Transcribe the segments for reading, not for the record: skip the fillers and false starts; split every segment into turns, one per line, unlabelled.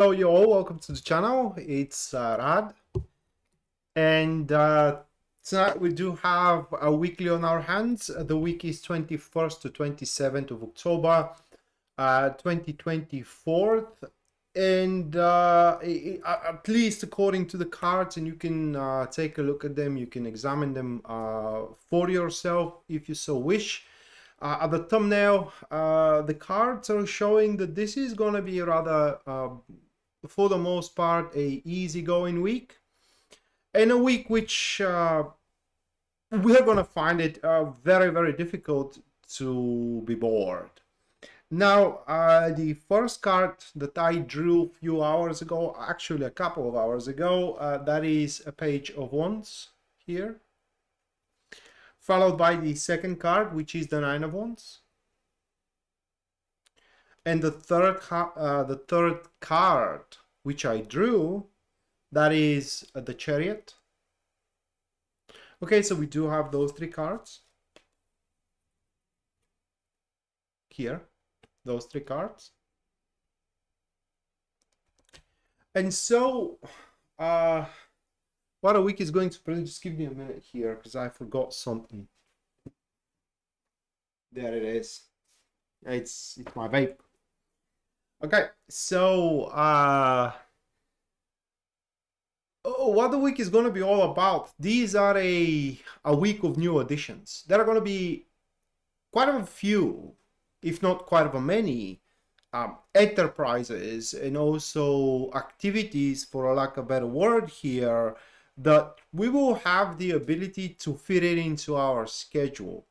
Hello, you all. Welcome to the channel. It's Rad, and tonight we do have a weekly on our hands. The week is 21st to 27th of October, 2024, and at least according to the cards, and you can take a look at them. You can examine them for yourself if you so wish. At the thumbnail, the cards are showing that this is going to be rather, for the most part, a easygoing week, and a week which we are going to find it very, very difficult to be bored. Now, the first card that I drew a few hours ago, actually a couple of hours ago, that is a Page of Wands here, followed by the second card, which is the Nine of Wands. And the third card, which I drew, that is the Chariot. Okay, so we do have those three cards here, those three cards. And so, what a week is going to bring. Just give me a minute here because I forgot something. There it is. It's my vape. Okay, so what the week is going to be all about. These are a week of new additions. There are going to be quite a few, if not quite a many, enterprises and also activities, for lack of a better word here, that we will have the ability to fit it into our schedule,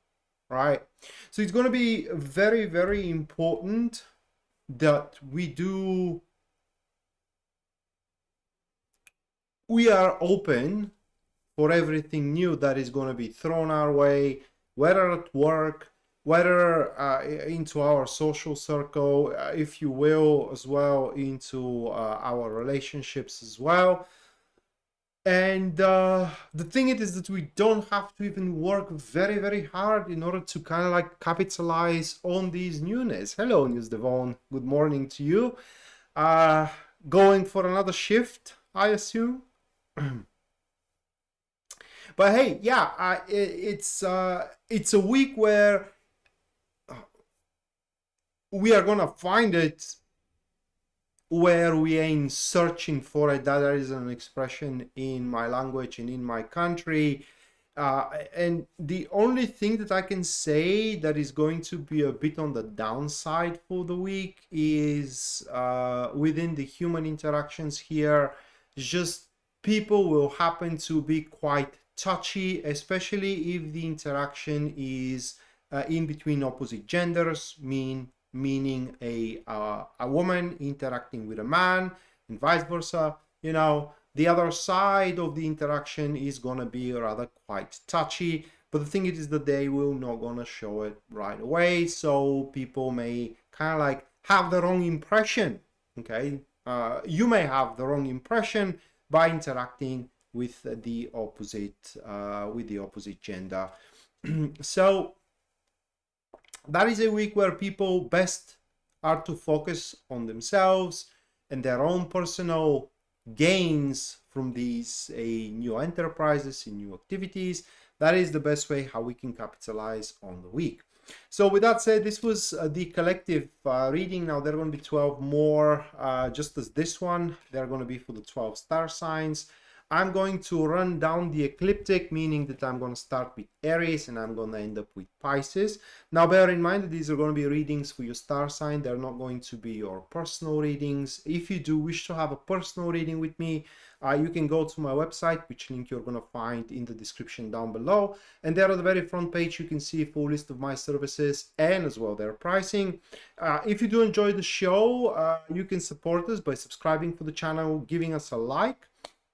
right? So it's going to be very, very important that we are open for everything new that is going to be thrown our way, whether at work, whether into our social circle, if you will, as well into our relationships as well. And the thing is that we don't have to even work very, very hard in order to kind of like capitalize on these newness. Hello, News Devon. Good morning to you. Going for another shift, I assume. But hey, yeah, it's a week where we are gonna find it where we ain't searching for it. That is an expression in my language and in my country. And the only thing that I can say that is going to be a bit on the downside for the week is within the human interactions here, just people will happen to be quite touchy, especially if the interaction is in between opposite genders, meaning a woman interacting with a man and vice versa. You know, the other side of the interaction is gonna be rather quite touchy, but the thing is that they will not gonna show it right away, so people may kind of like have the wrong impression. Okay, you may have the wrong impression by interacting with the opposite gender. So that is a week where people best are to focus on themselves and their own personal gains from these new enterprises and new activities. That is the best way how we can capitalize on the week. So with that said, this was the collective reading. Now there are going to be 12 more, just as this one. They're going to be for the 12 star signs. I'm going to run down the ecliptic, meaning that I'm going to start with Aries and I'm going to end up with Pisces. Now bear in mind that these are going to be readings for your star sign. They're not going to be your personal readings. If you do wish to have a personal reading with me, you can go to my website, which link you're going to find in the description down below. And there on the very front page, you can see a full list of my services and as well their pricing. If you do enjoy the show, you can support us by subscribing for the channel, giving us a like.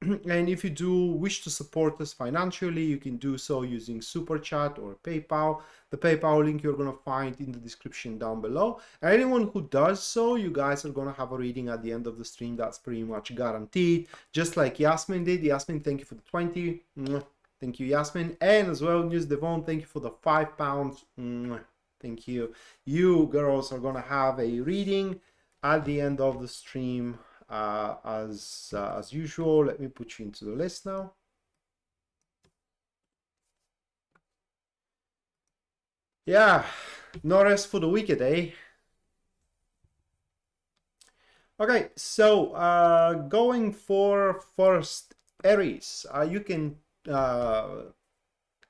And if you do wish to support us financially, you can do so using Super Chat or PayPal. The PayPal link you're going to find in the description down below. And anyone who does so, you guys are going to have a reading at the end of the stream. That's pretty much guaranteed. Just like Yasmin did. Yasmin, thank you for the 20. Thank you, Yasmin. And as well, News Devon, thank you for the £5. Thank you. You girls are going to have a reading at the end of the stream as usual. Let me put you into the list now. Yeah, no rest for the wicked, eh? Okay, so going for first Aries, you can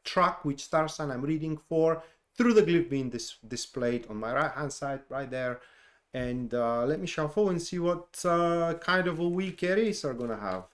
track which star sign I'm reading for through the glyph being displayed on my right hand side right there. And let me shuffle and see what kind of a week Aries are gonna have.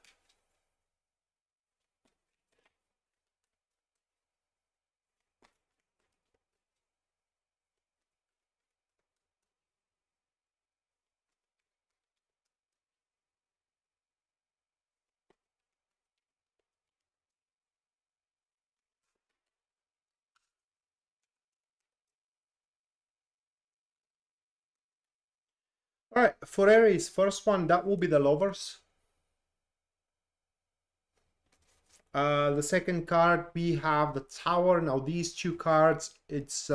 All right, for Aries, first one, that will be the Lovers. The second card, we have the Tower. Now, these two cards, it's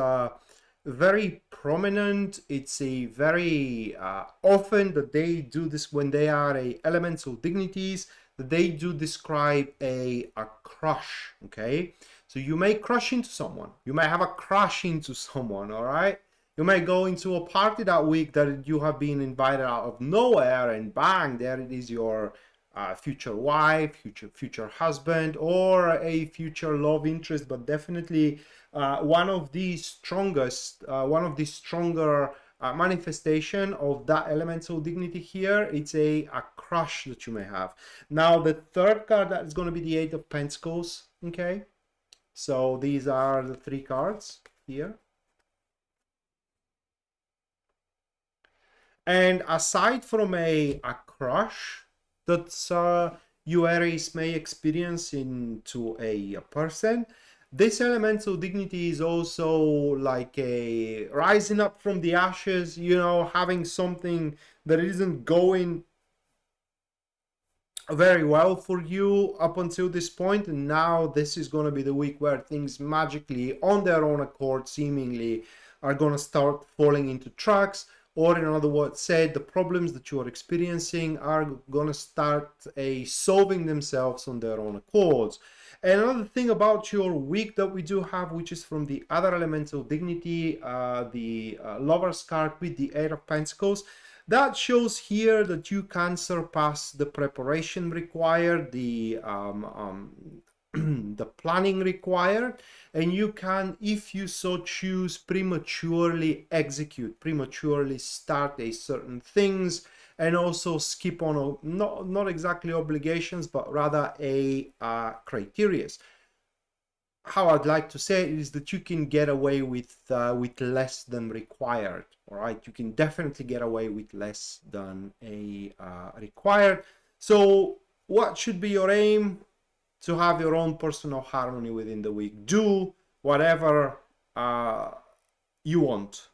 very prominent. It's a very often that they do this when they are a elemental dignities, that they do describe a crush, okay? So you may crush into someone. You may have a crush into someone, all right? You may go into a party that week that you have been invited out of nowhere, and bang, there it is, your future wife, future husband, or a future love interest. But definitely one of the stronger manifestation of that elemental dignity here. It's a crush that you may have. Now the third card, that is going to be the Eight of Pentacles. Okay, so these are the three cards here. And aside from a crush that you Aries may experience into a person, this elemental dignity is also like a rising up from the ashes, you know, having something that isn't going very well for you up until this point, and now this is going to be the week where things magically on their own accord seemingly are going to start falling into tracks, or in other words said, the problems that you are experiencing are going to start solving themselves on their own accords. And another thing about your week that we do have, which is from the other elemental dignity, the Lover's card with the Eight of Pentacles, that shows here that you can surpass the preparation required, the the planning required, and you can, if you so choose, prematurely execute, prematurely start a certain things, and also skip on not exactly obligations, but rather a criteria. How I'd like to say it is that you can get away with less than required. All right, you can definitely get away with less than a required. So what should be your aim? To have your own personal harmony within the week. Do whatever you want,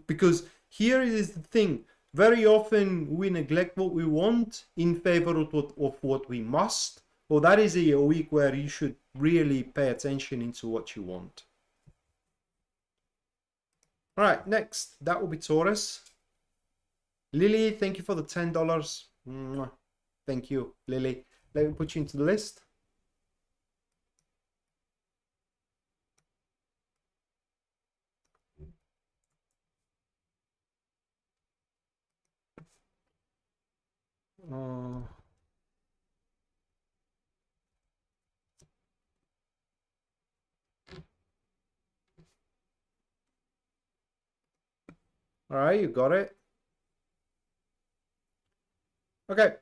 because here is the thing. Very often we neglect what we want in favor of what we must. Well, that is a week where you should really pay attention into what you want. All right, next, that will be Taurus. Lily, thank you for the $10. Thank you, Lily. Let me put you into the list. All right, you got it. Okay,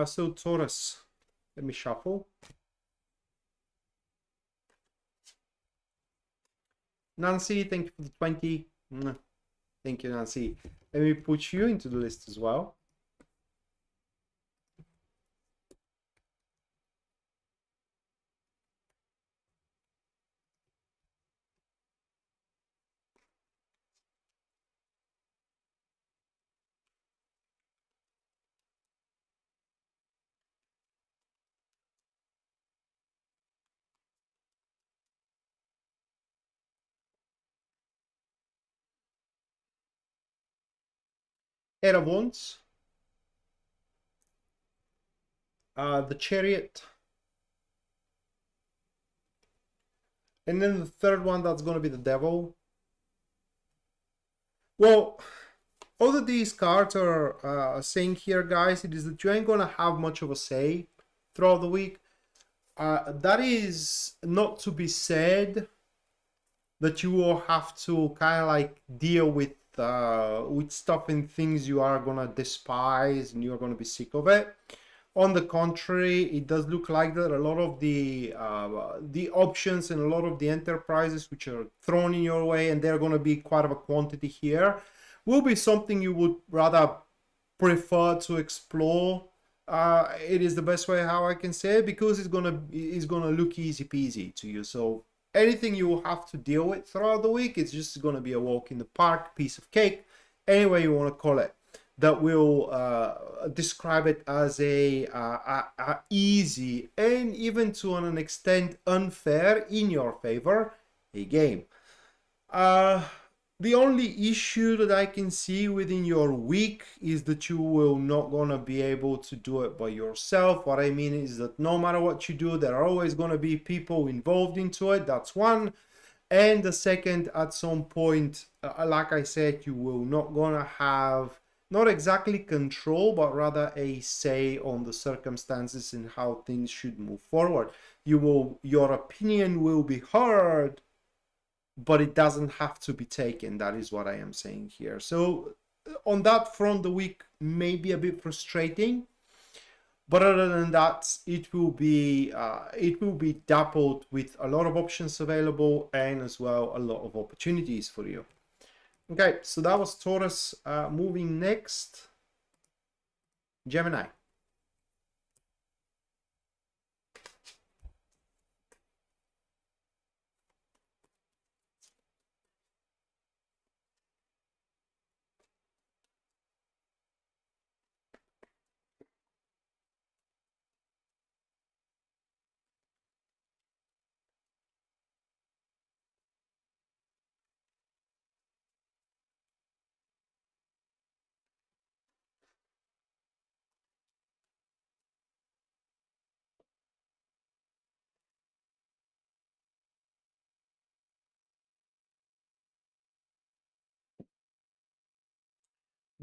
so Taurus, let me shuffle. Nancy, thank you for the 20. Thank you, Nancy. Let me put you into the list as well. Eight of Wands. the Chariot. And then the third one, that's going to be the Devil. Well, all of these cards are saying here, guys, it is that you ain't going to have much of a say throughout the week. That is not to be said that you will have to kind of like deal with stuff and things you are going to despise and you're going to be sick of it. On the contrary, it does look like that a lot of the options and a lot of the enterprises which are thrown in your way, and they're going to be quite of a quantity here, will be something you would rather prefer to explore. It is the best way how I can say it, because it's gonna look easy peasy to you. So anything you will have to deal with throughout the week, it's just gonna be a walk in the park, piece of cake, any way you want to call it, that will describe it as a easy and even to an extent unfair, in your favor, a game. The only issue that I can see within your week is that you will not gonna be able to do it by yourself. What I mean is that no matter what you do, there are always gonna be people involved into it. That's one. And the second, at some point, like I said, you will not gonna have not exactly control, but rather a say on the circumstances and how things should move forward. Your opinion will be heard, but it doesn't have to be taken. That is what I am saying here. So on that front, the week may be a bit frustrating, but other than that, it will be dappled with a lot of options available, and as well a lot of opportunities for you. Okay, so that was Taurus. Moving next, Gemini.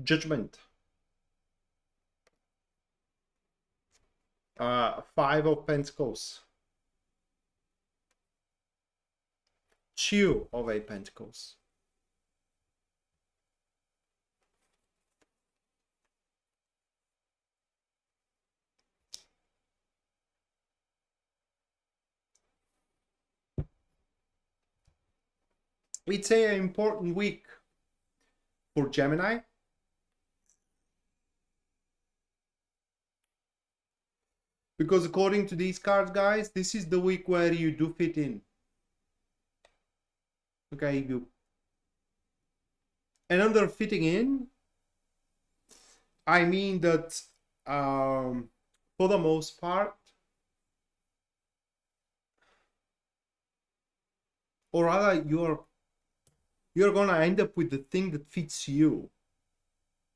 Judgment. Five of Pentacles. Two of Eight Pentacles. It's an important week for Gemini. Because according to these cards, guys, this is the week where you do fit in. Okay, and under fitting in, I mean that for the most part, or rather you're gonna end up with the thing that fits you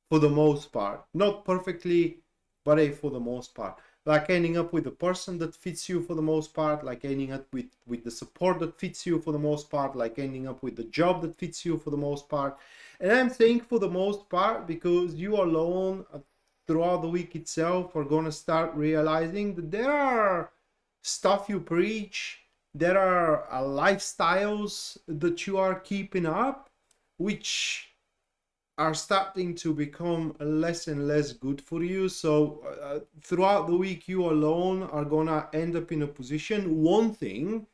for the most part. Not perfectly, but for the most part. Like ending up with a person that fits you for the most part, like ending up with the support that fits you for the most part, like ending up with the job that fits you for the most part. And I'm saying for the most part because you alone throughout the week itself are gonna start realizing that there are stuff you preach, there are lifestyles that you are keeping up, which are starting to become less and less good for you. So throughout the week, you alone are gonna end up in a position wanting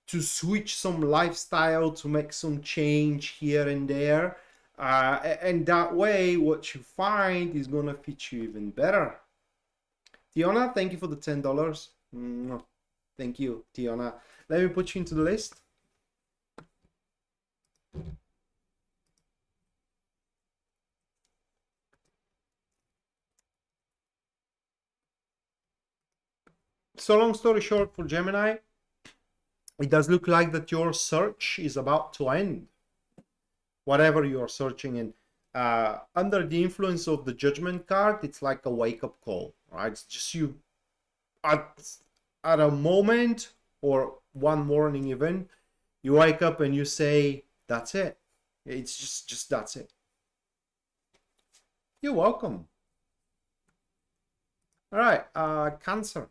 to switch some lifestyle, to make some change here and there. And that way, what you find is gonna fit you even better. Tiana, thank you for the $10. Thank you, Tiana. Let me put you into the list. So long story short, for Gemini, it does look like that your search is about to end. Whatever you're searching in. Under the influence of the Judgment card, it's like a wake-up call, right? It's just you at a moment or one morning even, you wake up and you say, that's it. It's just that's it. You're welcome. All right, Cancer.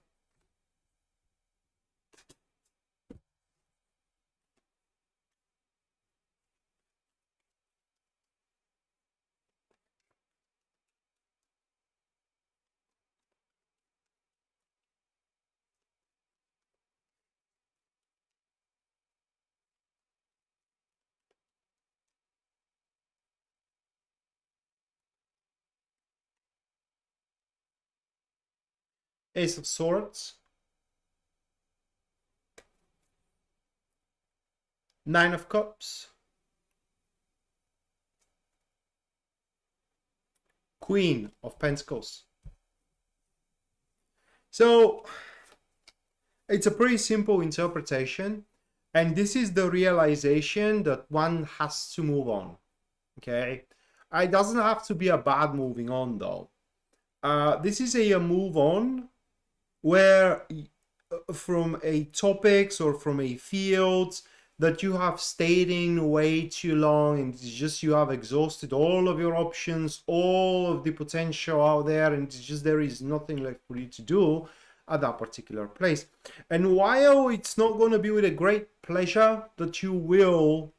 Ace of Swords. Nine of Cups. Queen of Pentacles. So it's a pretty simple interpretation, and this is the realization that one has to move on. Okay, it doesn't have to be a bad moving on though. This is a move on where from a topics or from a field that you have stayed in way too long, and it's just you have exhausted all of your options, all of the potential out there, and it's just there is nothing left for you to do at that particular place. And while it's not going to be with a great pleasure that you will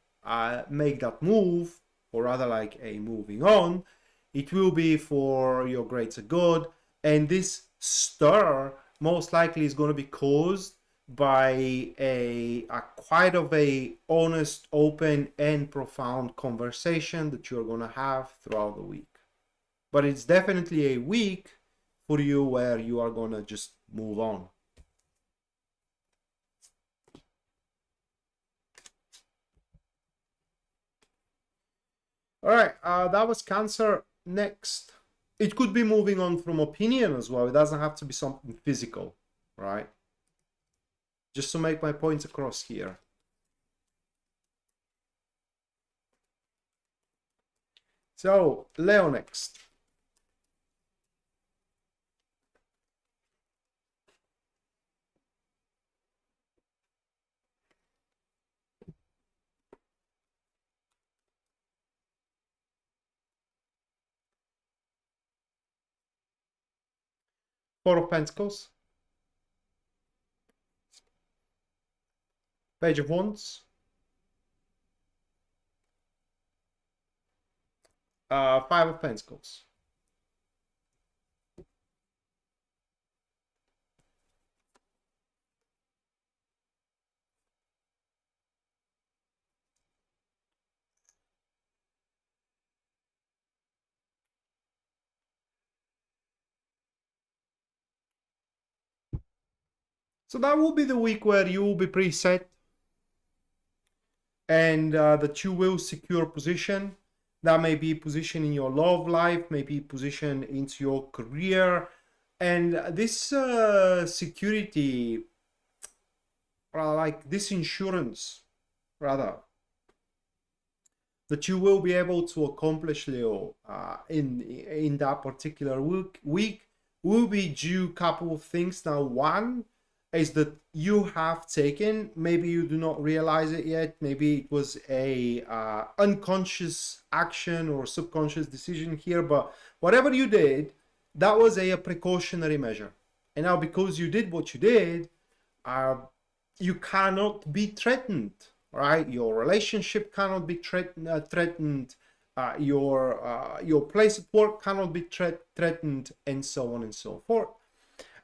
make that move, or rather like a moving on, it will be for your greater good. And this stir most likely is going to be caused by a quite of a honest, open, and profound conversation that you're going to have throughout the week. But it's definitely a week for you where you are going to just move on. All right, that was Cancer. Next, it could be moving on from opinion as well. It doesn't have to be something physical, right? Just to make my points across here. So, Leo next. Four of Pentacles. Page of Wands. Five of Pentacles. So that will be the week where you will be pretty set, and that you will secure position. That may be position in your love life, maybe position into your career. And this security, like this insurance, rather, that you will be able to accomplish, Leo, in that particular week will be due couple of things. Now, one is that you have taken, maybe you do not realize it yet, maybe it was a unconscious action or subconscious decision here, but whatever you did, that was a precautionary measure. And now because you did what you did, you cannot be threatened, right? Your relationship cannot be threatened, your place at work cannot be threatened, and so on and so forth.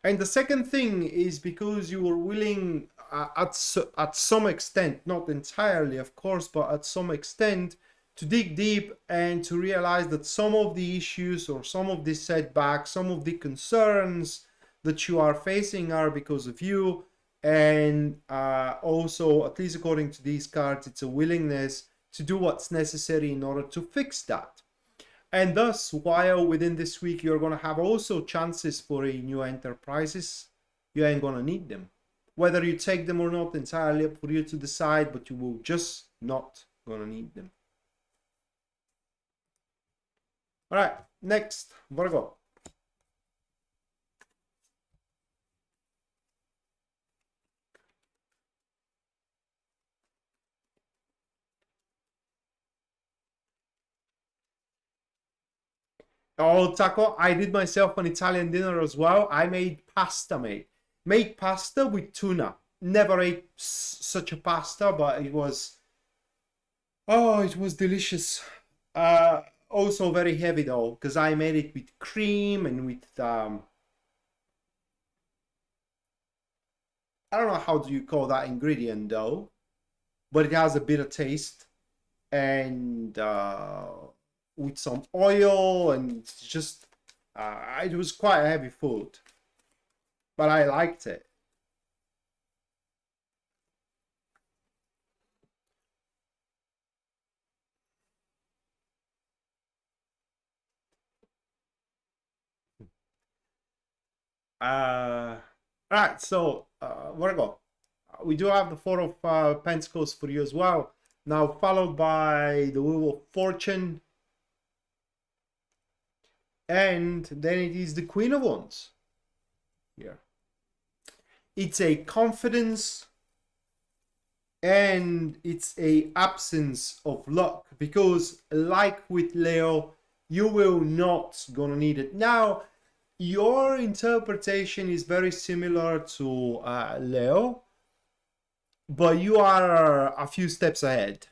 And the second thing is because you were willing, at some extent, not entirely, of course, but at some extent, to dig deep and to realize that some of the issues or some of the setbacks, some of the concerns that you are facing are because of you. And also, at least according to these cards, it's a willingness to do what's necessary in order to fix that. And thus, while within this week you're going to have also chances for a new enterprises, you ain't going to need them. Whether you take them or not, entirely up for you to decide, but you will just not going to need them. All right, next, Virgo. Oh, taco! I did myself an Italian dinner as well. I made pasta, mate. Made pasta with tuna. Never ate such a pasta, but it was, oh, it was delicious. Also very heavy though, because I made it with cream and with I don't know how do you call that ingredient though, but it has a bitter taste and with some oil and just it was quite a heavy food, but I liked it. All right, so Virgo, we do have the Four of Pentacles for you as well. Now followed by the Wheel of Fortune, and then it is the Queen of Wands here. It's a confidence and it's a absence of luck, because like with Leo, you will not gonna need it. Now, your interpretation is very similar to Leo, but you are a few steps ahead,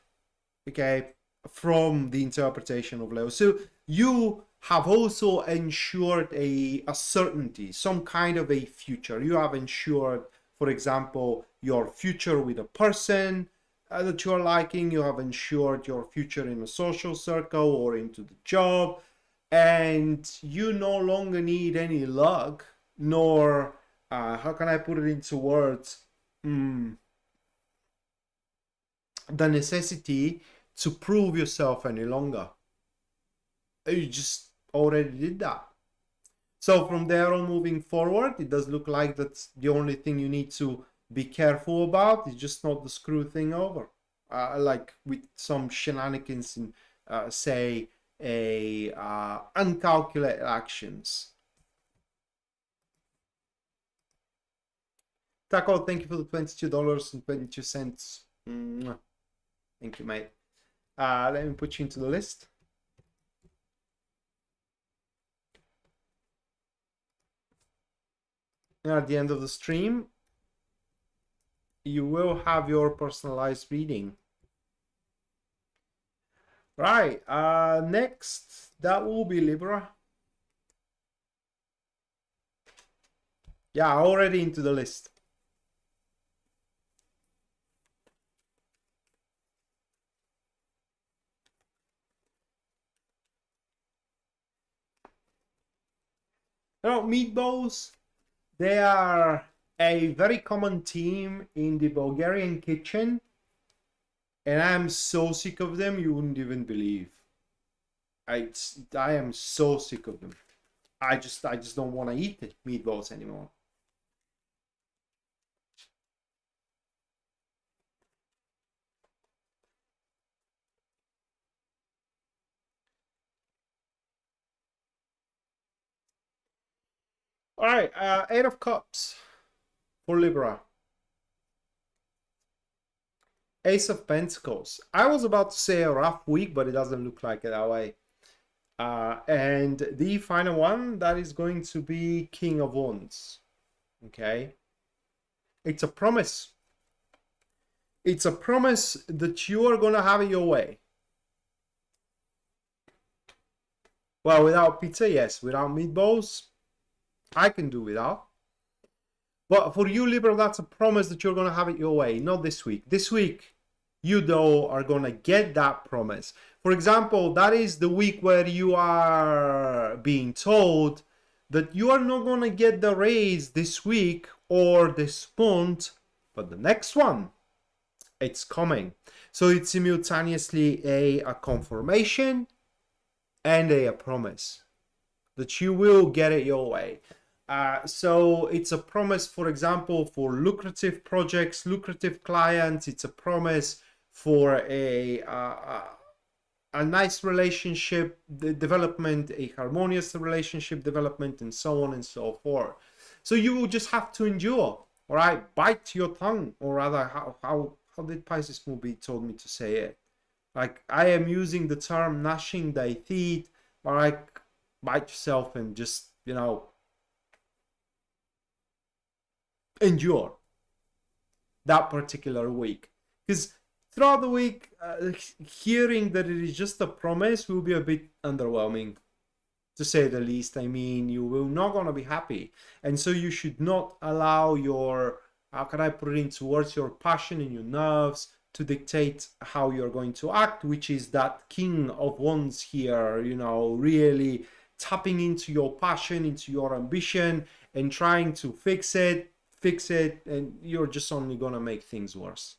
okay, from the interpretation of Leo. So you have also ensured a certainty, some kind of a future. You have ensured, for example, your future with a person that you are liking. You have ensured your future in a social circle or into the job, and you no longer need any luck, nor how can I put it into words? The necessity to prove yourself any longer. You just already did that. So from there on moving forward, it does look like that's the only thing you need to be careful about is just not to screw thing over. Like with some shenanigans in, say, a uncalculated actions. Taco, thank you for the $22.22. Thank you, mate. Let me put you into the list. And at the end of the stream, you will have your personalized reading. Right, next, that will be Libra. Yeah, already into the list. Now, meatballs, they are a very common theme in the Bulgarian kitchen, and I'm so sick of them, you wouldn't even believe. I am so sick of them. I just don't want to eat the meatballs anymore. All right, Eight of Cups for Libra. Ace of Pentacles. I was about to say a rough week, but it doesn't look like it that way. And the final one, that is going to be King of Wands. Okay. It's a promise. It's a promise that you are going to have it your way. Well, without pizza, yes. Without meatballs, I can do without. But for you, Libra, that's a promise that you're going to have it your way. Not this week. This week, you, though, are going to get that promise. For example, that is the week where you are being told that you are not going to get the raise this week or this month, but the next one, it's coming. So it's simultaneously a confirmation and a promise that you will get it your way. So it's a promise, for example, for lucrative projects, lucrative clients. It's a promise for a nice relationship development, a harmonious relationship development, and so on and so forth. So you will just have to endure, all right? Bite your tongue, or rather, how did Pisces movie told me to say it? Like, I am using the term gnashing thy teeth, all right? bite yourself and just, you know, endure that particular week. Because throughout the week, hearing that it is just a promise will be a bit underwhelming, to say the least. I mean, you will not gonna be happy, and so you should not allow your, how can I put it into words, your passion and your nerves to dictate how you're going to act, which is that King of Wands here, you know, really tapping into your passion, into your ambition, and trying to fix it, and you're just only gonna make things worse.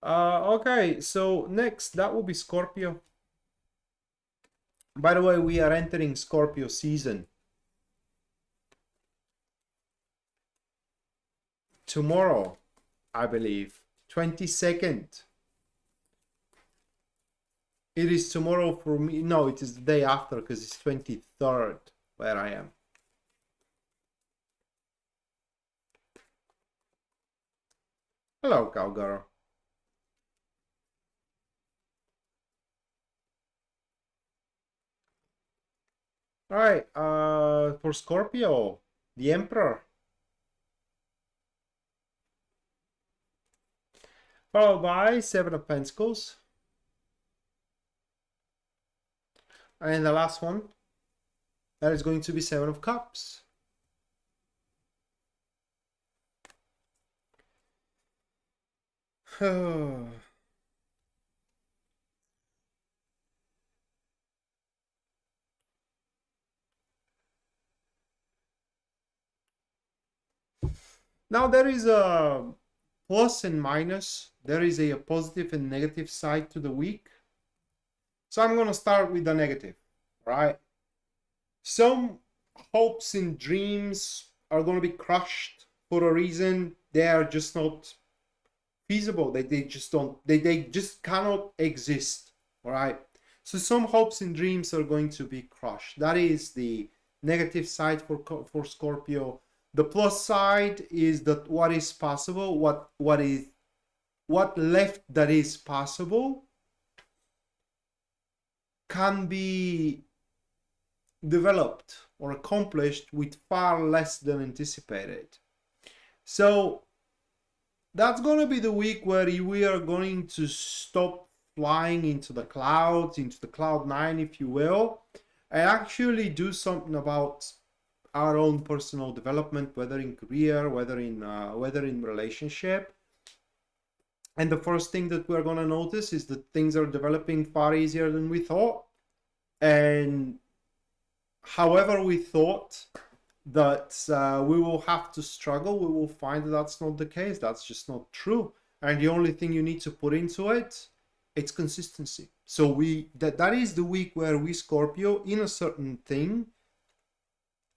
Okay, so next, that will be Scorpio. By the way, we are entering Scorpio season. Tomorrow, I believe, 22nd. It is tomorrow for me. No, it is the day after, because it's 23rd where I am. Hello, cowgirl. All right, for Scorpio, the Emperor. Followed by Seven of Pentacles. And the last one, that is going to be Seven of Cups. Now there is a plus and minus. There is a positive and negative side to the week. So I'm going to start with the negative, right? Some hopes and dreams are going to be crushed for a reason. They are just not feasible. They just don't, they just cannot exist, all right? So some hopes and dreams are going to be crushed. That is the negative side for Scorpio. The plus side is that what is possible, what left that is possible can be developed or accomplished with far less than anticipated. So that's going to be the week where we are going to stop flying into the clouds, into the cloud nine, if you will, and actually do something about our own personal development, whether in career, whether in relationship. And the first thing that we're going to notice is that things are developing far easier than we thought. And however we thought that we will have to struggle, we will find that that's not the case. That's just not true. And the only thing you need to put into it, it's consistency. So that is the week where we, Scorpio, in a certain thing,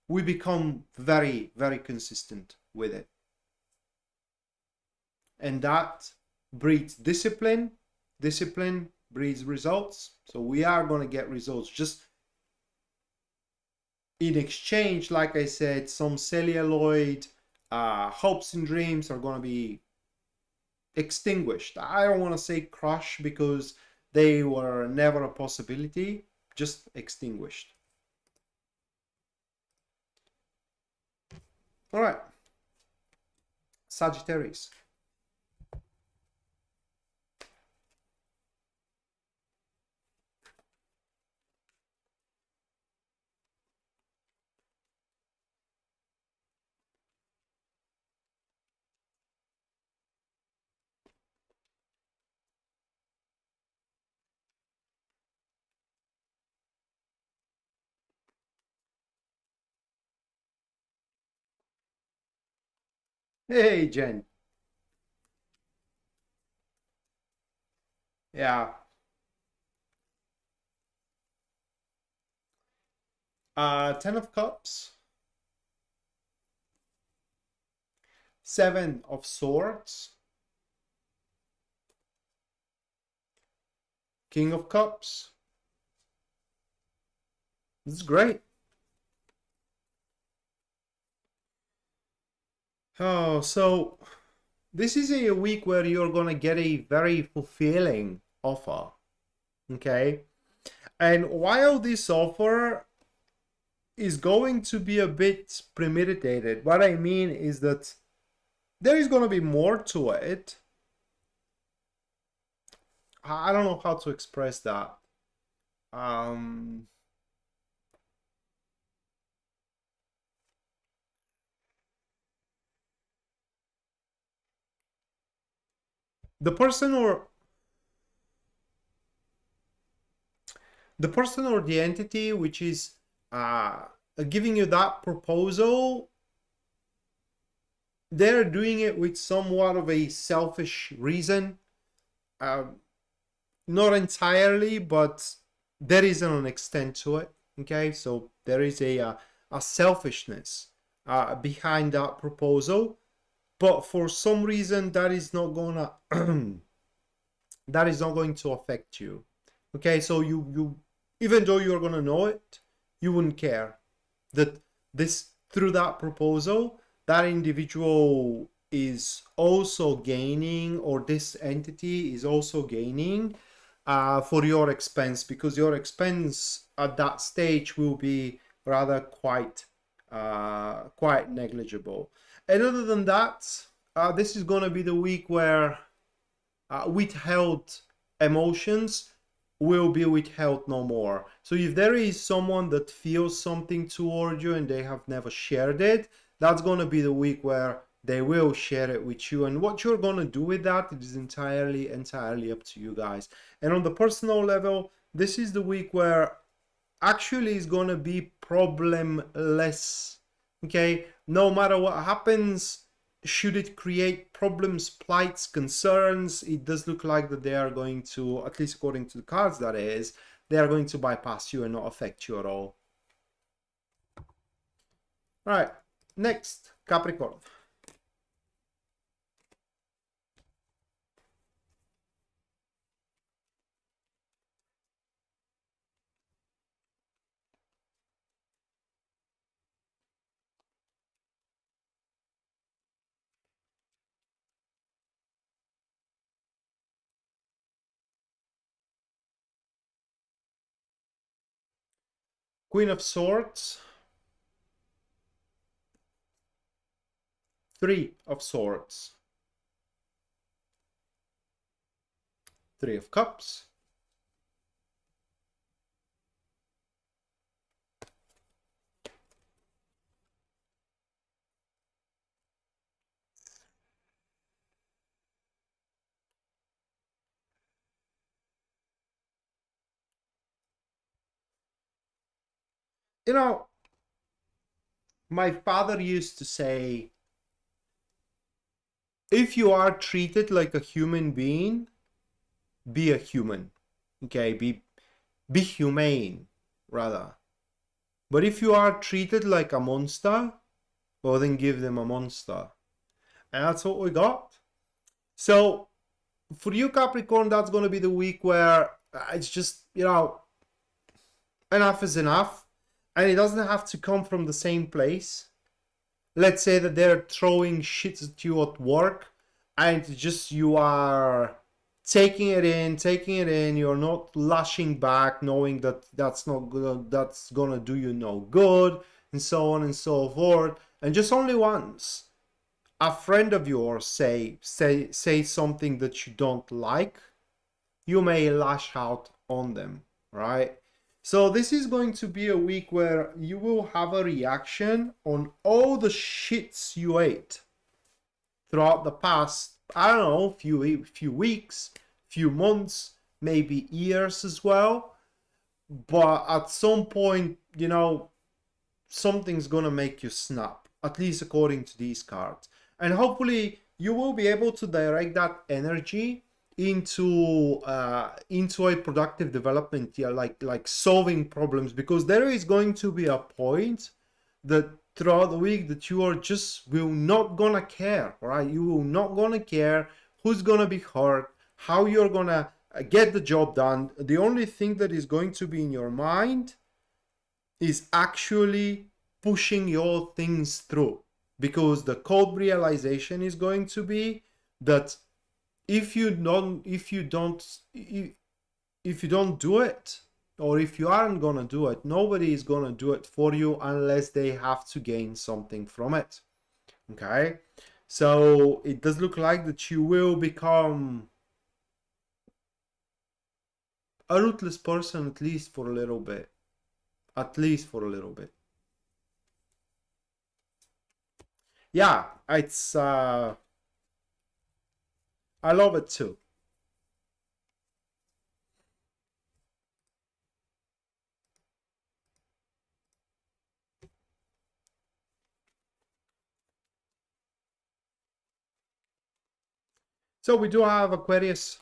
we become very, very consistent with it. And that breeds discipline. Discipline breeds results. So we are going to get results. Just in exchange, like I said, some celluloid hopes and dreams are going to be extinguished. I don't want to say crushed because they were never a possibility, just extinguished. All right, Sagittarius. Hey, Jen. Yeah. 10 of Cups. 7 of Swords. King of Cups. This is great. Oh, so this is a week where you're gonna get a very fulfilling offer. Okay, And while this offer is going to be a bit premeditated, what I mean is that there is going to be more to it. I don't know how to express that. The person or the entity which is giving you that proposal, they're doing it with somewhat of a selfish reason. Not entirely, but there is an extent to it. Okay, so there is a selfishness behind that proposal, but for some reason that is not gonna that is not going to affect you. Okay, so you even though you're gonna know it, you wouldn't care that this through that proposal that individual is also gaining, or this entity is also gaining for your expense, because your expense at that stage will be rather quite negligible. And other than that, this is going to be the week where withheld emotions will be withheld no more. So if there is someone that feels something toward you and they have never shared it, that's going to be the week where they will share it with you. And what you're going to do with that, it is entirely up to you guys. And on the personal level, this is the week where actually is going to be problemless. Okay, no matter what happens, should it create problems, plights, concerns, it does look like that they are going to, at least according to the cards that is, they are going to bypass you and not affect you at all. All right, next, Capricorn. Queen of Swords, Three of Swords, Three of Cups, you know, my father used to say, if you are treated like a human being, be a human. Okay, be humane, rather. But if you are treated like a monster, well, then give them a monster. And that's what we got. So, for you, Capricorn, that's going to be the week where it's just, enough is enough. And it doesn't have to come from the same place. Let's say that they're throwing shit at you at work, and just you are taking it in, you're not lashing back, knowing that that's not good, that's gonna do you no good, and so on and so forth. And just only once a friend of yours say something that you don't like, you may lash out on them, right? So this is going to be a week where you will have a reaction on all the shits you ate throughout the past, I don't know, few weeks, few months, maybe years as well. But at some point, something's gonna make you snap, at least according to these cards. And hopefully you will be able to direct that energy into a productive development, like solving problems, because there is going to be a point that throughout the week that you are just will not gonna care, right? You will not gonna care who's gonna be hurt, how you're gonna get the job done. The only thing that is going to be in your mind is actually pushing your things through, because the cold realization is going to be that if you don't do it, or if you aren't gonna do it, nobody is gonna do it for you unless they have to gain something from it. Okay, so it does look like that you will become a ruthless person, at least for a little bit. At least for a little bit. Yeah, it's I love it too. So we do have Aquarius.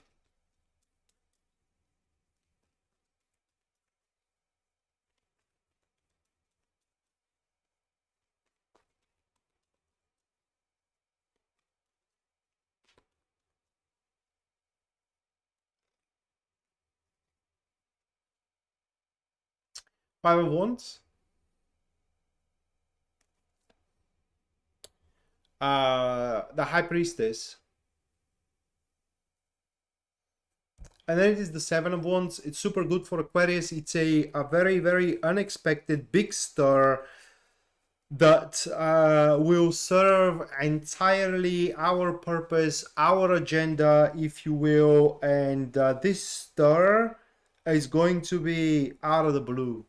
Five of Wands. The High Priestess. And then it is the Seven of Wands. It's super good for Aquarius. It's a very, very unexpected big stir that will serve entirely our purpose, our agenda, if you will. And this stir is going to be out of the blue.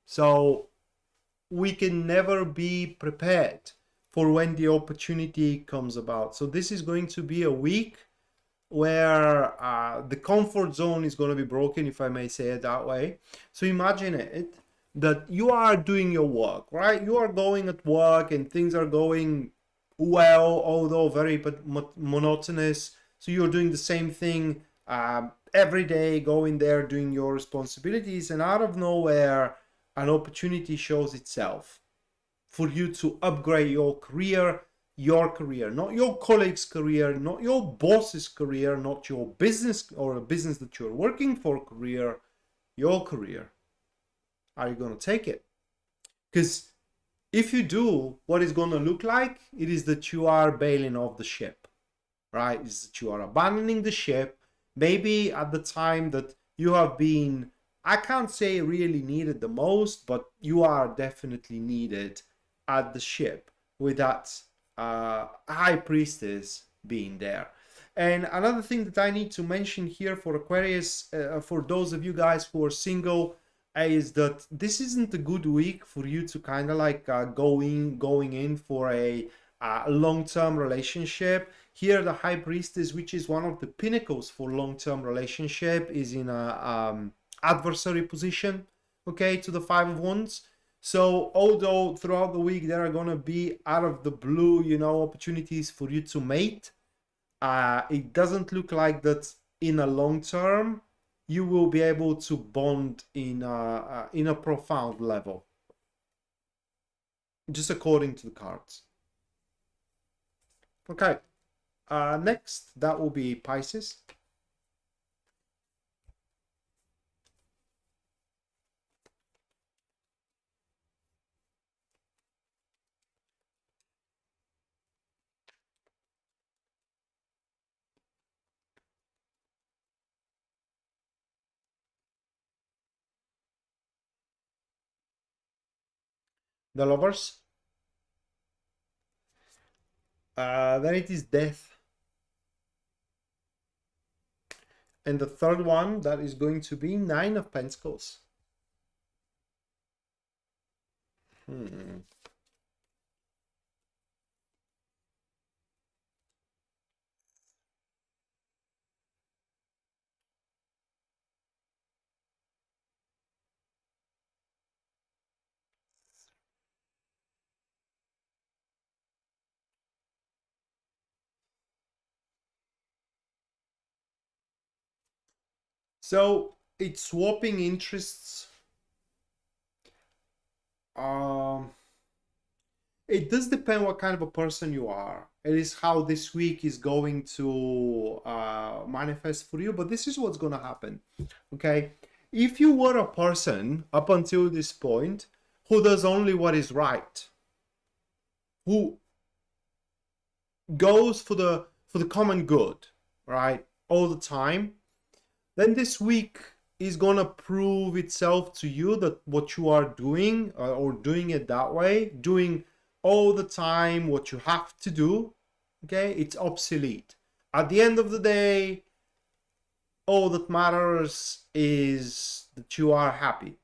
So we can never be prepared for when the opportunity comes about. So this is going to be a week where the comfort zone is going to be broken, if I may say it that way. So imagine it that you are doing your work, right? You are going at work and things are going well, although very monotonous. So you're doing the same thing every day, going there, doing your responsibilities, and out of nowhere, an opportunity shows itself for you to upgrade your career, not your colleague's career, not your boss's career, not your business or a business that you're working for career, your career. Are you going to take it? Because if you do, what it's going to look like, it is that you are bailing off the ship, right? It's that you are abandoning the ship, maybe at the time that you have been, I can't say really needed the most, but you are definitely needed at the ship with that High Priestess being there. And another thing that I need to mention here for Aquarius, for those of you guys who are single, is that this isn't a good week for you to kind of like going in for a long-term relationship. Here the High Priestess, which is one of the pinnacles for long-term relationship, is in a adversary position, okay, to the Five of Wands. So although throughout the week there are going to be out of the blue, you know, opportunities for you to mate, it doesn't look like that in a long term you will be able to bond in a profound level, just according to the cards. Okay, next that will be Pisces. The Lovers. Then it is Death. And the third one, that is going to be Nine of Pentacles. So it's swapping interests. It does depend what kind of a person you are. It is how this week is going to manifest for you, but this is what's going to happen. Okay, if you were a person up until this point who does only what is right, who goes for the common good, right, all the time, then this week is gonna prove itself to you that what you are doing, or doing it that way, doing all the time what you have to do, okay, it's obsolete. At the end of the day, all that matters is that you are happy.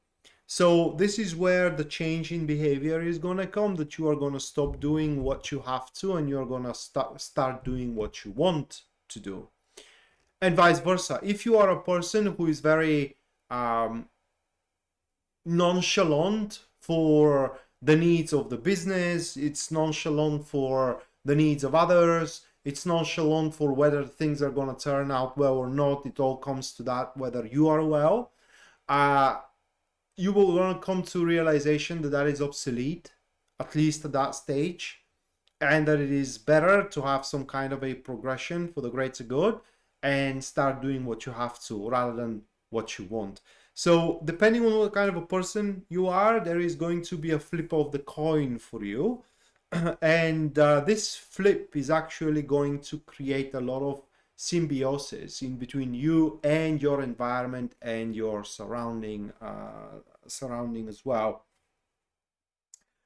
So this is where the change in behavior is gonna come, that you are gonna stop doing what you have to and you're gonna start doing what you want to do. And vice versa. If you are a person who is very nonchalant for the needs of the business, it's nonchalant for the needs of others, it's nonchalant for whether things are going to turn out well or not, it all comes to that, whether you are well, you will learn, come to realization that that is obsolete, at least at that stage, and that it is better to have some kind of a progression for the greater good and start doing what you have to rather than what you want. So depending on what kind of a person you are, there is going to be a flip of the coin for you. And this flip is actually going to create a lot of symbiosis in between you and your environment and your surrounding as well.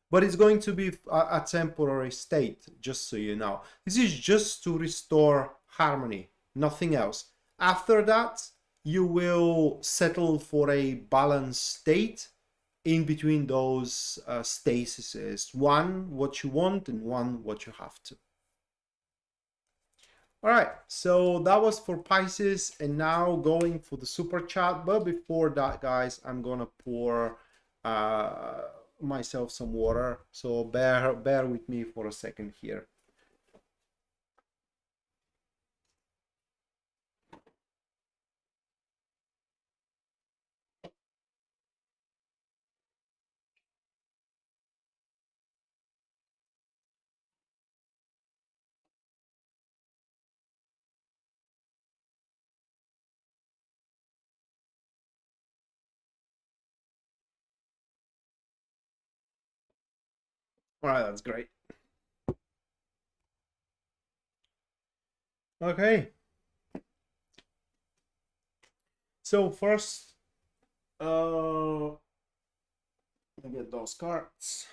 But it's going to be a temporary state, just so you know. This is just to restore harmony, nothing else. After that, you will settle for a balanced state in between those stasises. One, what you want, and one, what you have to. All right, so that was for Pisces, and now going for the super chat. But before that, guys, I'm gonna pour myself some water, so bear with me for a second here. All right, that's great. Okay, so first, let me get those cards.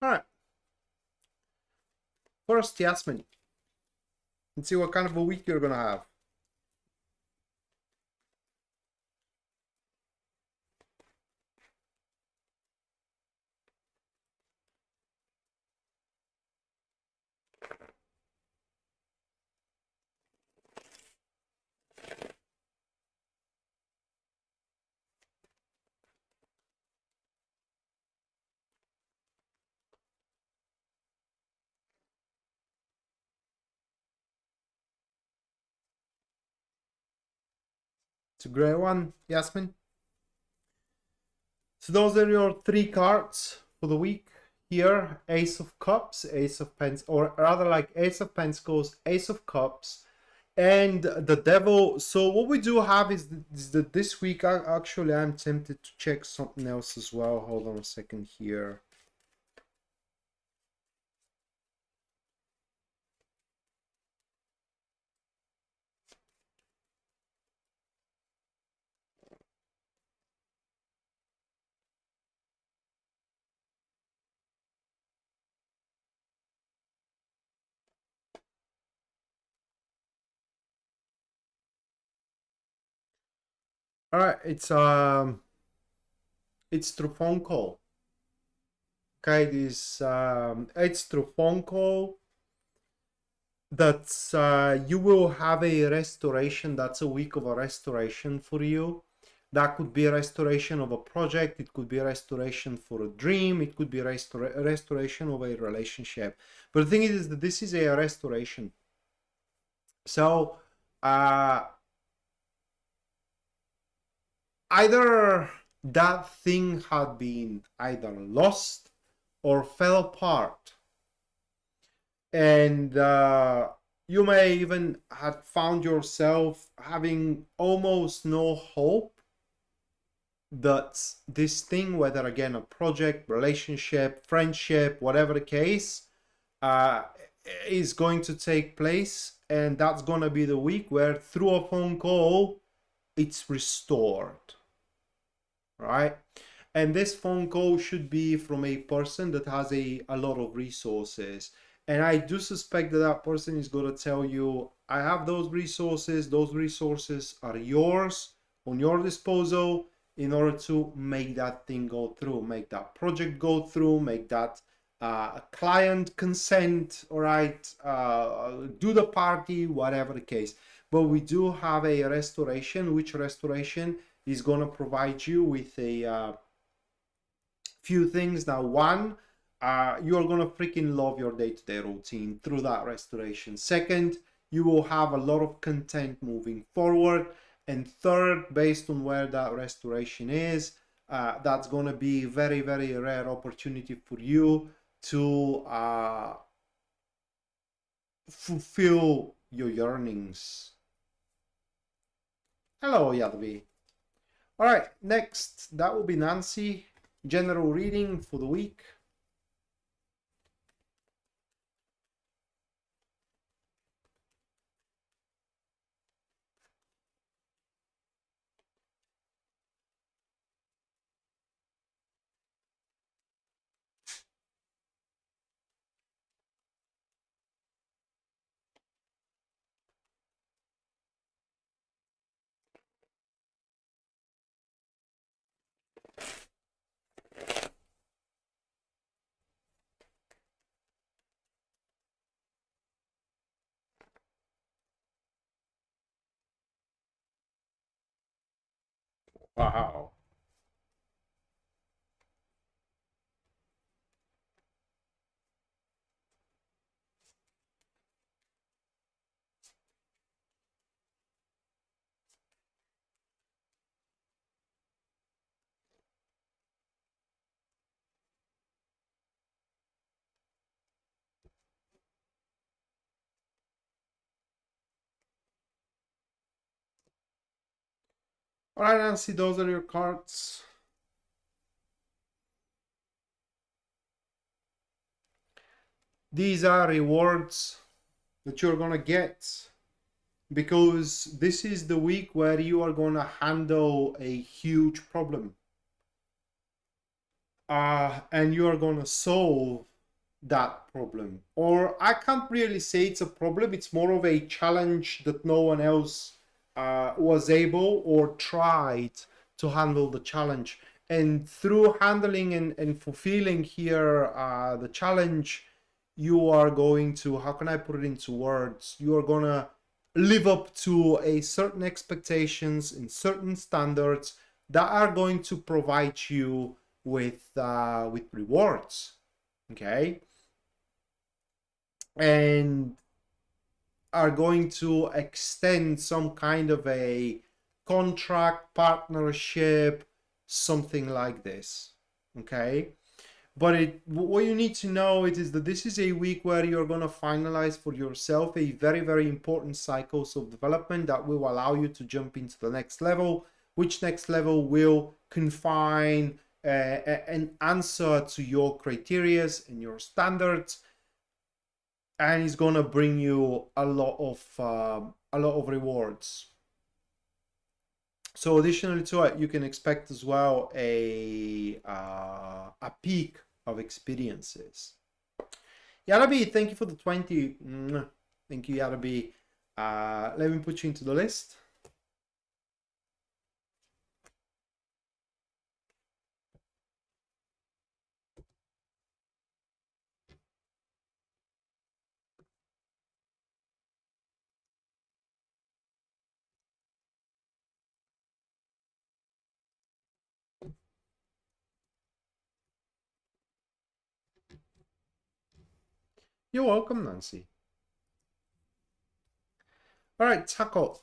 All right, first, Yasmin. Let's see what kind of a week you're gonna have. It's a great one, Yasmin. So those are your three cards for the week here. Ace of Cups, Ace of Pentacles, or rather like Ace of Pentacles, Ace of Cups, and the Devil. So what we do have is that this week, actually, I'm tempted to check something else as well. Hold on a second here. All right, it's through phone call. Okay, it's through phone call that you will have a restoration. That's a week of a restoration for you. That could be a restoration of a project, it could be a restoration for a dream, it could be a restoration of a relationship. But the thing is that this is a restoration. So either that thing had been either lost or fell apart. And you may even have found yourself having almost no hope that this thing, whether again a project, relationship, friendship, whatever the case, uh, is going to take place. And that's going to be the week where through a phone call, it's restored, right? And this phone call should be from a person that has a lot of resources. And I do suspect that that person is going to tell you, I have those resources are yours, on your disposal, in order to make that thing go through, make that project go through, make that client consent, all right, do the party, whatever the case. But we do have a restoration, which restoration is going to provide you with a few things. Now, one, you're going to freaking love your day-to-day routine through that restoration. Second, you will have a lot of content moving forward. And third, based on where that restoration is, that's going to be very, very rare opportunity for you to fulfill your yearnings. Hello, Yadvi. All right, next, that will be Nancy. General reading for the week. Wow. All right, Nancy, those are your cards. These are rewards that you're gonna get because this is the week where you are gonna handle a huge problem. And you are gonna solve that problem. Or I can't really say it's a problem, it's more of a challenge that no one else was able or tried to handle the challenge. And through handling and fulfilling here the challenge, you are going to, how can I put it into words? You are gonna live up to a certain expectations and certain standards that are going to provide you with rewards, okay, and are going to extend some kind of a contract, partnership, something like this, okay. But what you need to know is that this is a week where you're going to finalize for yourself a very, very important cycles of development that will allow you to jump into the next level, which next level will confine an answer to your criterias and your standards, and it's going to bring you a lot of rewards. So additionally to it, you can expect as well a peak of experiences. Yarabi, thank you for the 20. Thank you, Yarabi. Let me put you into the list. You're welcome, Nancy. All right, Taco.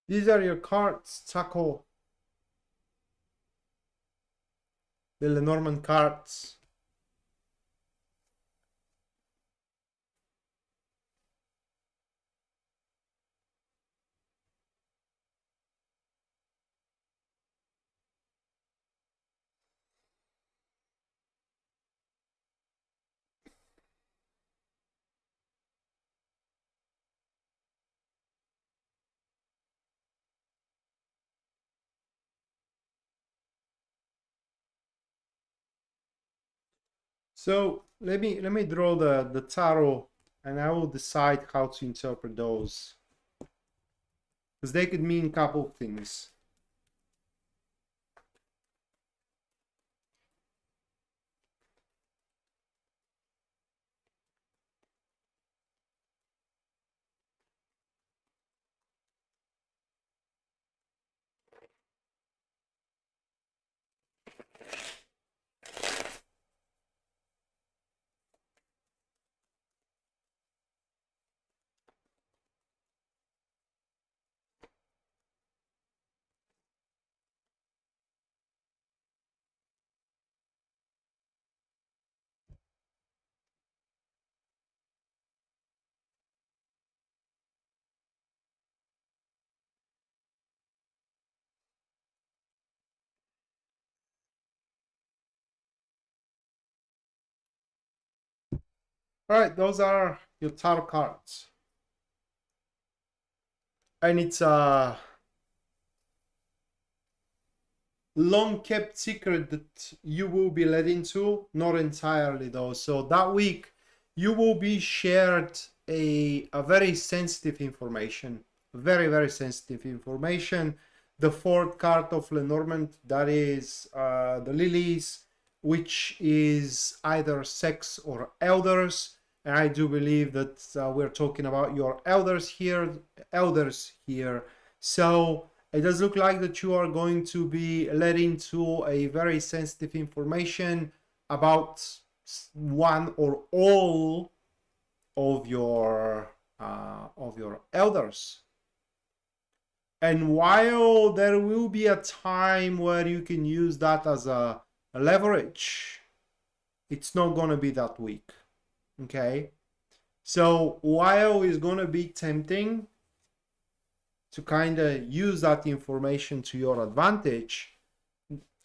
These are your cards, Taco. The Lenormand cards. So let me draw the tarot, and I will decide how to interpret those, because they could mean a couple of things. All right, those are your tarot cards, and it's a long kept secret that you will be let into, not entirely though. So that week you will be shared a very sensitive information, very sensitive information. The fourth card of Lenormand, that is the lilies, which is either sex or elders, and I do believe that we're talking about your elders here. So it does look like that you are going to be led into a very sensitive information about one or all of your elders. And while there will be a time where you can use that as a leverage, it's not going to be that week. Okay? So while it's going to be tempting to kind of use that information to your advantage,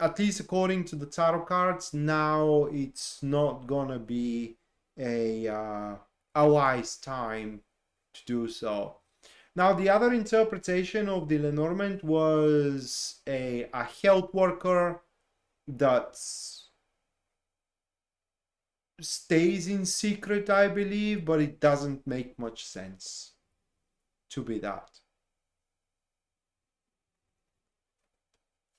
at least according to the tarot cards, now it's not gonna be a wise time to do so. Now, the other interpretation of the Lenormand was a health worker that stays in secret, I believe, but it doesn't make much sense to be that.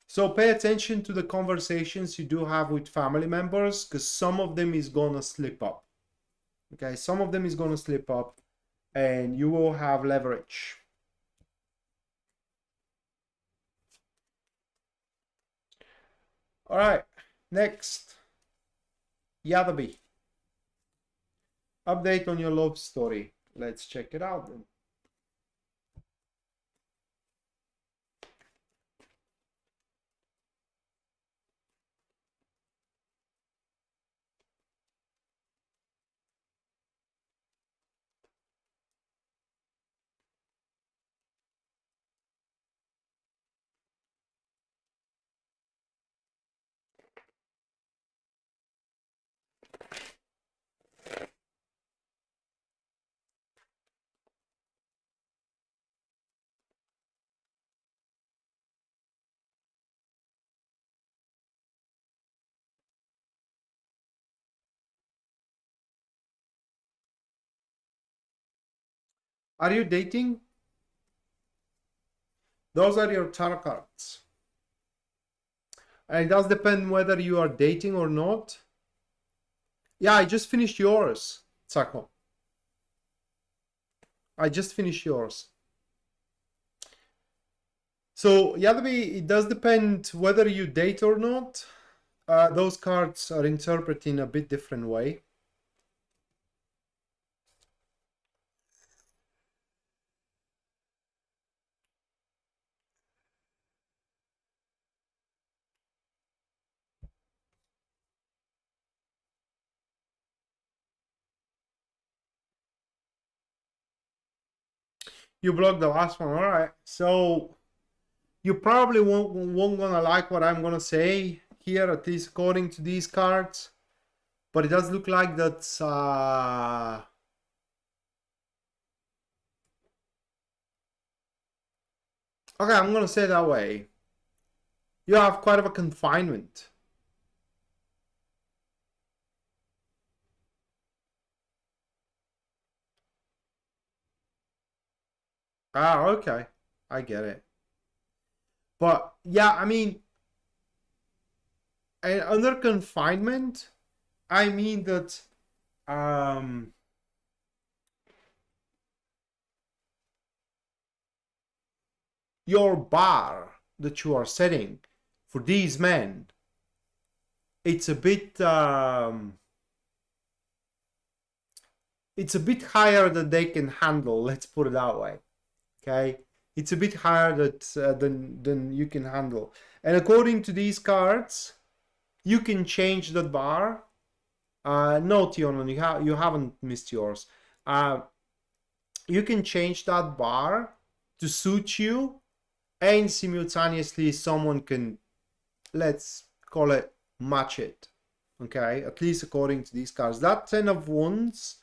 So pay attention to the conversations you do have with family members, because some of them is gonna slip up. Okay, some of them is gonna slip up, and you will have leverage. All right, next, Yadabi. Update on your love story. Let's check it out then. Are you dating? Those are your tarot cards. And it does depend whether you are dating or not. Yeah, I just finished yours, Sako. I just finished yours. So, Yadabi, it does depend whether you date or not. Those cards are interpreted in a bit different way. You blocked the last one. All right. So you probably won't gonna like what I'm gonna say here, at least according to these cards. But it does look like that's okay, I'm gonna say it that way. You have quite of a confinement. Ah, okay. I get it. But yeah, I mean, under confinement, I mean that um your bar that you are setting for these men, it's a bit it's a bit higher than they can handle, let's put it that way. Okay, it's a bit higher than you can handle. And according to these cards, you can change that bar. No, Tionon, you haven't missed yours. You can change that bar to suit you, and simultaneously someone can, let's call it, match it. Okay, at least according to these cards. That 10 of Wands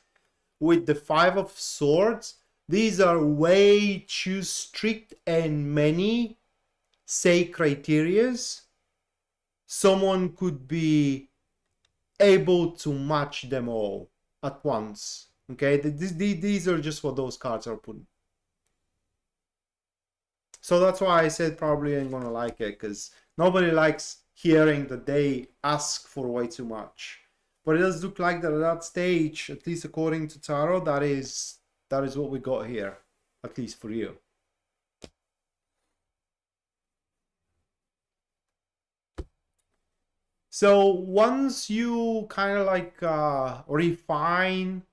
with the 5 of Swords, these are way too strict and many, say, criterias. Someone could be able to match them all at once. Okay, these are just what those cards are putting. So that's why I said probably ain't gonna like it, because nobody likes hearing that they ask for way too much. But it does look like that at that stage, at least according to Tarot, that is what we got here, at least for you. So once you kind of like refine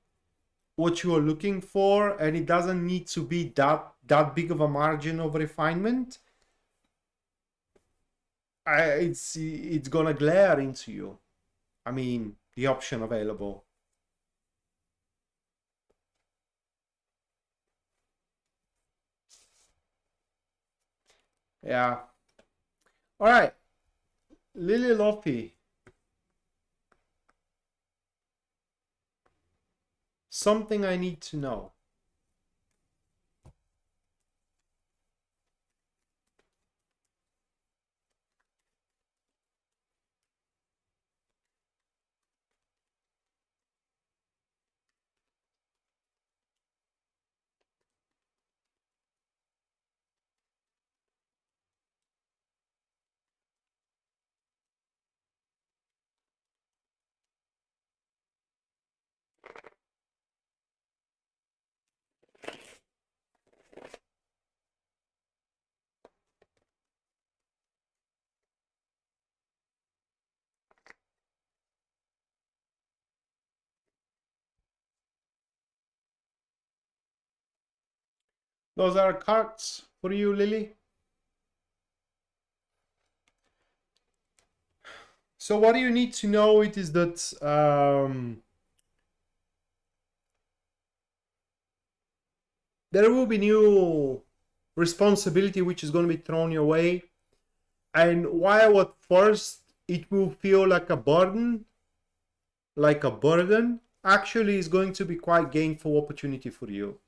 what you are looking for, and it doesn't need to be that big of a margin of refinement, it's gonna glare into you. I mean, the option available. Yeah. All right. Lily Lofi. Something I need to know. Those are cards for you, Lily. So what do you need to know? It is that there will be new responsibility which is going to be thrown your way. And while at first it will feel like a burden, actually is going to be quite gainful opportunity for you.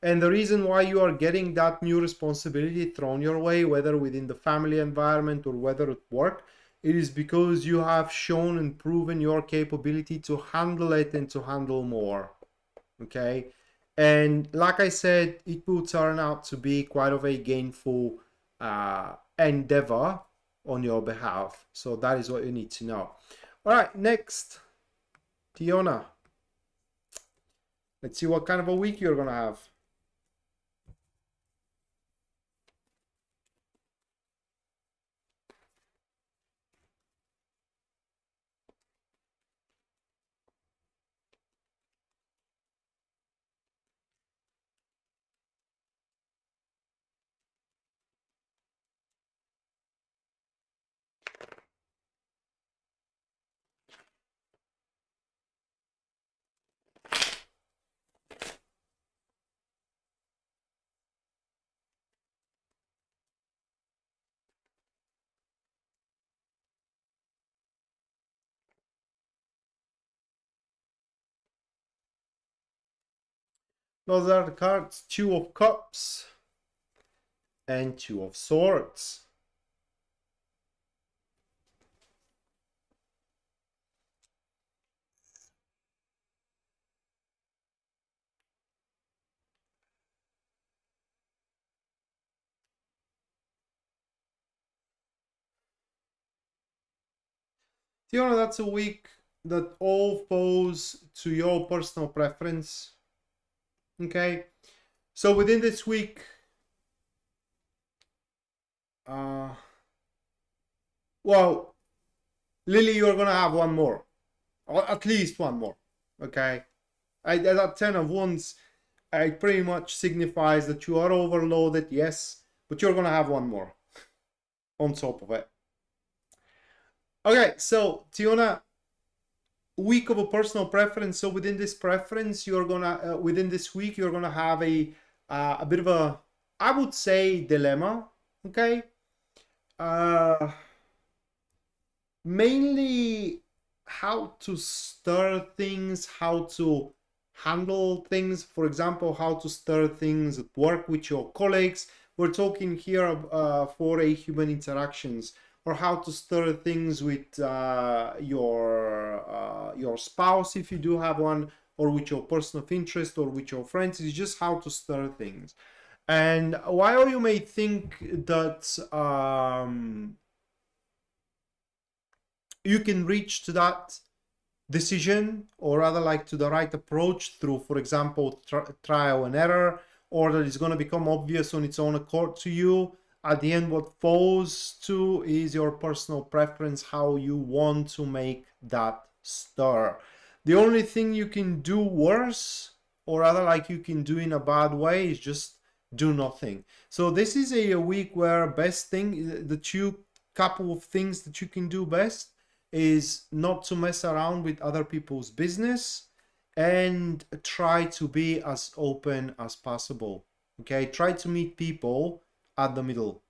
And the reason why you are getting that new responsibility thrown your way, whether within the family environment or whether at work, it is because you have shown and proven your capability to handle it and to handle more. Okay, and like I said, it will turn out to be quite of a gainful endeavor on your behalf. So that is what you need to know. All right, next, Tiona. Let's see what kind of a week you're gonna have. Those are the cards: Two of Cups and Two of Swords. Tiona, that's a week that all falls to your personal preference. Okay, so within this week, well, Lily, you're gonna have one more, or at least one more. Okay, that 10 of Wands, it pretty much signifies that you are overloaded, yes, but you're gonna have one more on top of it. Okay, so Tiona, week of a personal preference. So within this preference, you're gonna within this week you're gonna have a bit of a, I would say, dilemma. Okay, mainly how to stir things, how to handle things. For example, how to stir things at work with your colleagues. We're talking here for a human interactions, or how to stir things with your spouse if you do have one, or with your person of interest, or with your friends. It's just how to stir things. And while you may think that you can reach to that decision, or rather like to the right approach through, for example, trial and error, or that it's going to become obvious on its own accord to you, at the end what falls to is your personal preference, how you want to make that stir. The only thing you can do worse, or rather like you can do in a bad way, is just do nothing. So this is a week where best thing, the two couple of things that you can do best is not to mess around with other people's business, and try to be as open as possible. Okay, try to meet people at the middle,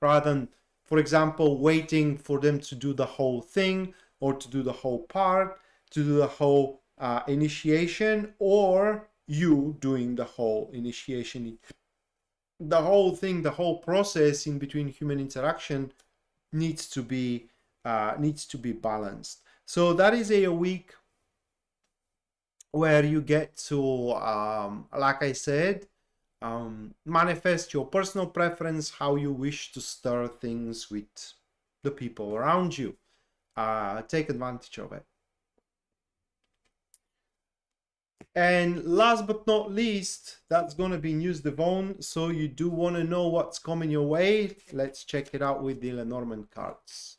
rather than, for example, waiting for them to do the whole thing, or to do the whole part, to do the whole initiation, or you doing the whole initiation. The whole thing, the whole process in between human interaction needs to be balanced. So that is a week where you get to, like I said, manifest your personal preference, how you wish to stir things with the people around you. Take advantage of it. And last but not least, that's going to be News Devon. So you do want to know what's coming your way. Let's check it out with the Lenormand cards.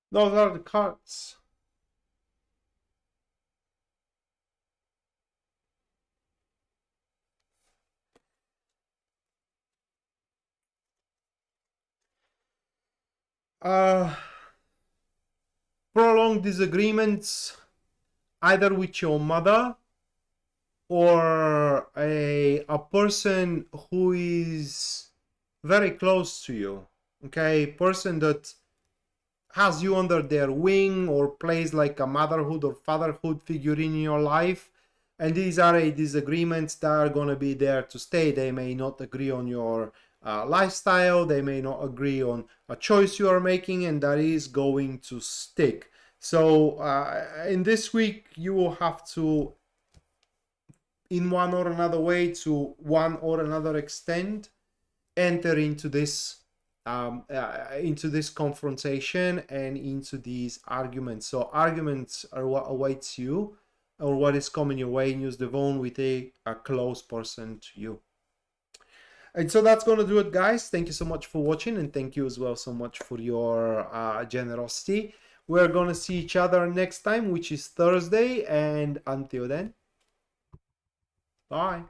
Those are the cards. Prolonged disagreements, either with your mother, or a person who is very close to you. Okay, person that has you under their wing, or plays like a motherhood or fatherhood figure in your life. And these are disagreements that are going to be there to stay. They may not agree on your lifestyle, they may not agree on a choice you are making, and that is going to stick. So in this week you will have to, in one or another way, to one or another extent, enter into this confrontation and into these arguments. So arguments are what awaits you, or what is coming your way, News Devon, with a close person to you. And so that's going to do it, guys. Thank you so much for watching, and thank you as well so much for your generosity. We're going to see each other next time, which is Thursday. And until then, bye.